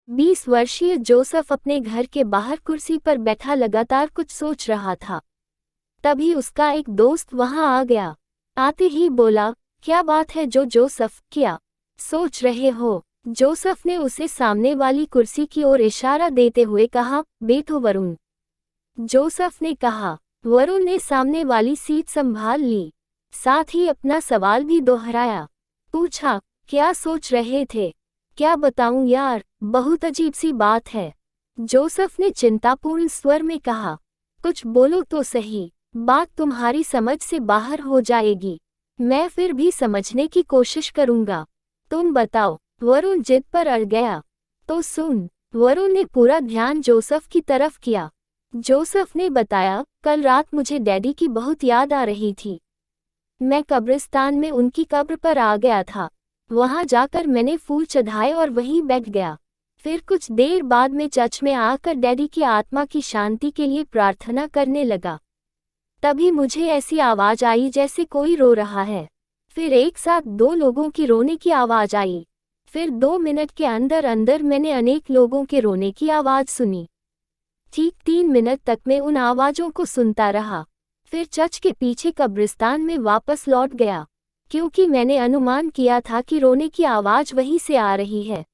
20 वर्षीय जोसेफ अपने घर के बाहर कुर्सी पर बैठा लगातार कुछ सोच रहा था। तभी उसका एक दोस्त वहां आ गया। आते ही बोला, क्या बात है जोसेफ, क्या सोच रहे हो? जोसेफ ने उसे सामने वाली कुर्सी की ओर इशारा देते हुए कहा, बैठो वरुण। जोसेफ ने कहा। वरुण ने सामने वाली सीट संभाल ली। साथ ही अपना सवाल भी दोहराया। पूछा, क्या सोच रहे थे? क्या बताऊं यार, बहुत अजीब सी बात है। जोसेफ ने चिंतापूर्ण स्वर में कहा। कुछ बोलो तो सही, बात तुम्हारी समझ से बाहर हो जाएगी। मैं फिर भी समझने की कोशिश करूंगा। तुम बताओ। वरुण जिद पर अड़ गया। तो सुन। वरुण ने पूरा ध्यान जोसेफ की तरफ किया। जोसेफ ने बताया, कल रात मुझे डैडी की बहुत याद आ रही थी। मैं कब्रिस्तान में उनकी कब्र पर आ गया था। वहां जाकर मैंने फूल चढ़ाए और वहीं बैठ गया। फिर कुछ देर बाद में चर्च में आकर डैडी की आत्मा की शांति के लिए प्रार्थना करने लगा। तभी मुझे ऐसी आवाज आई जैसे कोई रो रहा है। फिर एक साथ 2 लोगों की रोने की आवाज आई। फिर 2 मिनट के अंदर अंदर मैंने अनेक लोगों के रोने की आवाज सुनी। ठीक 3 मिनट तक मैं उन आवाजों को सुनता रहा। फिर चर्च के पीछे कब्रिस्तान में वापस लौट गया, क्योंकि मैंने अनुमान किया था कि रोने की आवाज वहीं से आ रही है।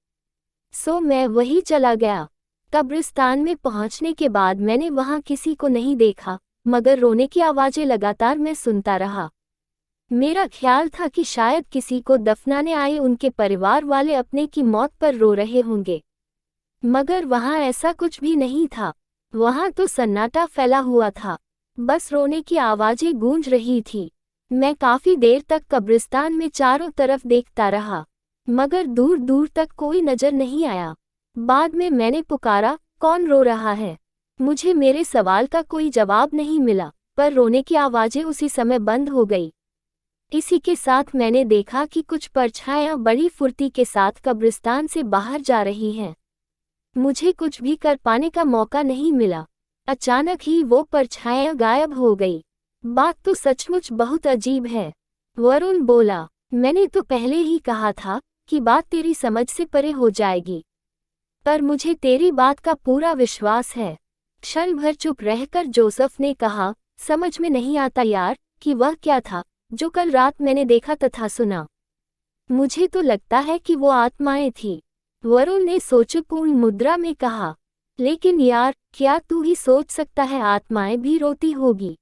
सो मैं वहीं चला गया। कब्रिस्तान में पहुंचने के बाद मैंने वहां किसी को नहीं देखा, मगर रोने की आवाजें लगातार मैं सुनता रहा। मेरा ख्याल था कि शायद किसी को दफनाने आए उनके परिवार वाले अपने की मौत पर रो रहे होंगे, मगर वहां ऐसा कुछ भी नहीं था। वहां तो सन्नाटा फैला हुआ था, बस रोने की आवाजें गूंज रही थी। मैं काफी देर तक कब्रिस्तान में चारों तरफ देखता रहा, मगर दूर दूर तक कोई नजर नहीं आया। बाद में मैंने पुकारा, कौन रो रहा है? मुझे मेरे सवाल का कोई जवाब नहीं मिला, पर रोने की आवाजें उसी समय बंद हो गई। इसी के साथ मैंने देखा कि कुछ परछाइयां बड़ी फुर्ती के साथ कब्रिस्तान से बाहर जा रही हैं। मुझे कुछ भी कर पाने का मौका नहीं मिला। अचानक ही वो परछाइयां गायब हो गई। बात तो सचमुच बहुत अजीब है। वरुण बोला, मैंने तो पहले ही कहा था कि बात तेरी समझ से परे हो जाएगी, पर मुझे तेरी बात का पूरा विश्वास है। क्षण भर चुप रहकर जोसेफ ने कहा, समझ में नहीं आता यार कि वह क्या था जो कल रात मैंने देखा तथा सुना। मुझे तो लगता है कि वो आत्माएं थी। वरुण ने सोचपूर्ण मुद्रा में कहा, लेकिन यार, क्या तू ही सोच सकता है आत्माएं भी रोती होगी?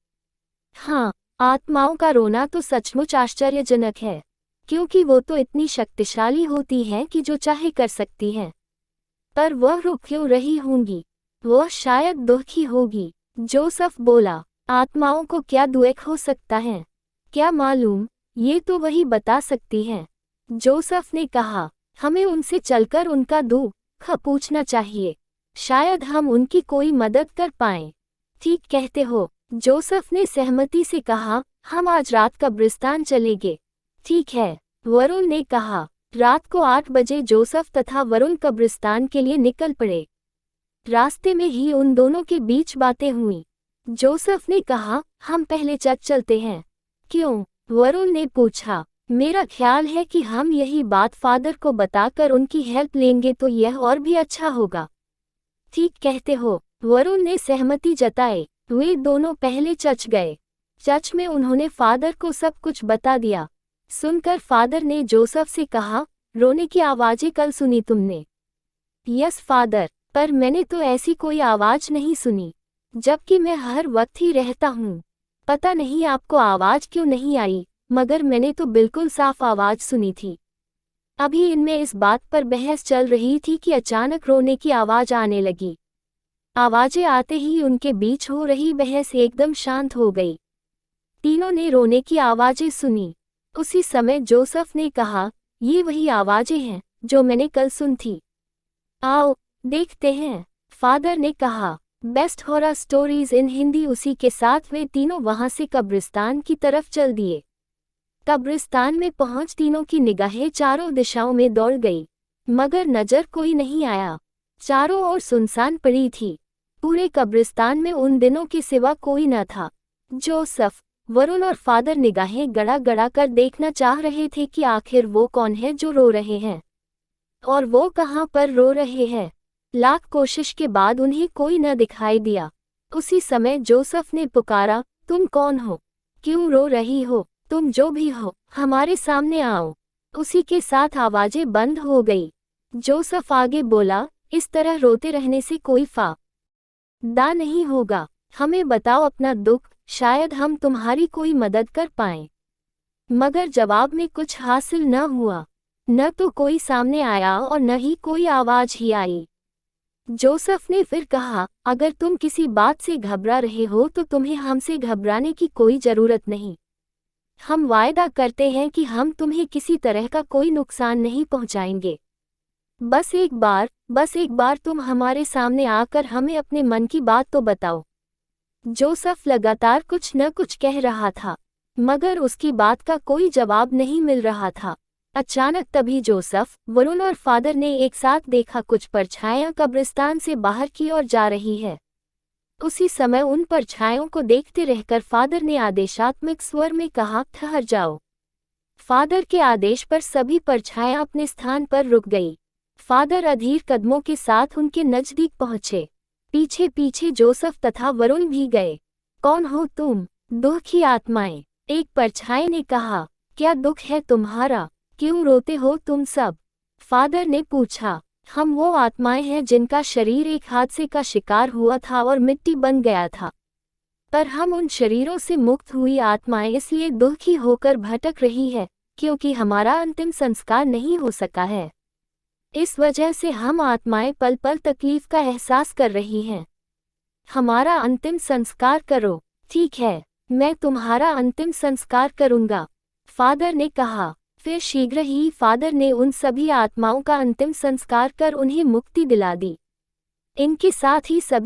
हाँ, आत्माओं का रोना तो सचमुच आश्चर्यजनक है, क्योंकि वो तो इतनी शक्तिशाली होती हैं कि जो चाहे कर सकती हैं। पर वह रो क्यों रही होंगी? वह शायद दुखी होगी। जोसेफ बोला, आत्माओं को क्या दुख हो सकता है? क्या मालूम, ये तो वही बता सकती हैं। जोसेफ ने कहा, हमें उनसे चलकर उनका दुख पूछना चाहिए। शायद हम उनकी कोई मदद कर पाएं। ठीक कहते हो, जोसेफ ने सहमति से कहा, हम आज रात कब्रिस्तान चलेंगे। ठीक है, वरुण ने कहा। रात को 8 बजे जोसेफ तथा वरुण कब्रिस्तान के लिए निकल पड़े। रास्ते में ही उन दोनों के बीच बातें हुई। जोसेफ ने कहा, हम पहले चर्च चलते हैं। क्यों? वरुण ने पूछा। मेरा ख्याल है कि हम यही बात फादर को बताकर उनकी हेल्प लेंगे तो यह और भी अच्छा होगा। ठीक कहते हो, वरुण ने सहमति जताई। वे दोनों पहले चर्च गए। चर्च में उन्होंने फादर को सब कुछ बता दिया। सुनकर फादर ने जोसेफ से कहा, रोने की आवाजें कल सुनी तुमने? यस फादर, पर मैंने तो ऐसी कोई आवाज नहीं सुनी, जबकि मैं हर वक्त ही रहता हूँ। पता नहीं आपको आवाज क्यों नहीं आई, मगर मैंने तो बिल्कुल साफ आवाज सुनी थी। अभी इनमें इस बात पर बहस चल रही थी कि अचानक रोने की आवाज आने लगी। आवाजें आते ही उनके बीच हो रही बहस एकदम शांत हो गई। तीनों ने रोने की आवाजें सुनी। उसी समय जोसेफ ने कहा, ये वही आवाजें हैं जो मैंने कल सुन थी। आओ देखते हैं, फादर ने कहा। Best horror stories in Hindi. उसी के साथ वे तीनों वहां से कब्रिस्तान की तरफ चल दिए। कब्रिस्तान में पहुंच तीनों की निगाहें चारों दिशाओं में दौड़ गई, मगर नजर कोई नहीं आया। चारों ओर सुनसान पड़ी थी। पूरे कब्रिस्तान में उन दिनों के सिवा कोई न था। जोसेफ, वरुण और फादर निगाहें गड़ा गड़ा कर देखना चाह रहे थे कि आखिर वो कौन है जो रो रहे हैं, और वो कहाँ पर रो रहे हैं। लाख कोशिश के बाद उन्हें कोई न दिखाई दिया। उसी समय जोसेफ ने पुकारा, तुम कौन हो? क्यों रो रही हो? तुम जो भी हो, हमारे सामने आओ। उसी के साथ आवाजें बंद हो गई। जोसेफ आगे बोला, इस तरह रोते रहने से कोई फायदा नहीं होगा। हमें बताओ अपना दुख, शायद हम तुम्हारी कोई मदद कर पाएं। मगर जवाब में कुछ हासिल न हुआ। न तो कोई सामने आया और न ही कोई आवाज ही आई। जोसेफ ने फिर कहा, अगर तुम किसी बात से घबरा रहे हो तो तुम्हें हमसे घबराने की कोई जरूरत नहीं। हम वायदा करते हैं कि हम तुम्हें किसी तरह का कोई नुकसान नहीं पहुंचाएंगे। बस एक बार तुम हमारे सामने आकर हमें अपने मन की बात तो बताओ। जोसेफ लगातार कुछ न कुछ कह रहा था, मगर उसकी बात का कोई जवाब नहीं मिल रहा था। अचानक तभी जोसेफ, वरुण और फादर ने एक साथ देखा कुछ परछाइयां कब्रिस्तान से बाहर की ओर जा रही है। उसी समय उन परछाइयों को देखते रहकर फादर ने आदेशात्मक स्वर में कहा, ठहर जाओ। फादर के आदेश पर सभी परछाइयां अपने स्थान पर रुक गई। फादर अधीर कदमों के साथ उनके नजदीक पहुंचे। पीछे पीछे जोसेफ तथा वरुण भी गए। कौन हो तुम? दुखी आत्माएं, एक परछाई ने कहा। क्या दुख है तुम्हारा? क्यों रोते हो तुम सब? फादर ने पूछा। हम वो आत्माएं हैं जिनका शरीर एक हादसे का शिकार हुआ था और मिट्टी बन गया था। पर हम उन शरीरों से मुक्त हुई आत्माएं इसलिए दुखी होकर भटक रही है, क्योंकि हमारा अंतिम संस्कार नहीं हो सका है। इस वजह से हम आत्माएं पल पल तकलीफ का एहसास कर रही हैं। हमारा अंतिम संस्कार करो। ठीक है, मैं तुम्हारा अंतिम संस्कार करूंगा, फादर ने कहा। फिर शीघ्र ही फादर ने उन सभी आत्माओं का अंतिम संस्कार कर उन्हें मुक्ति दिला दी। इनके साथ ही सभी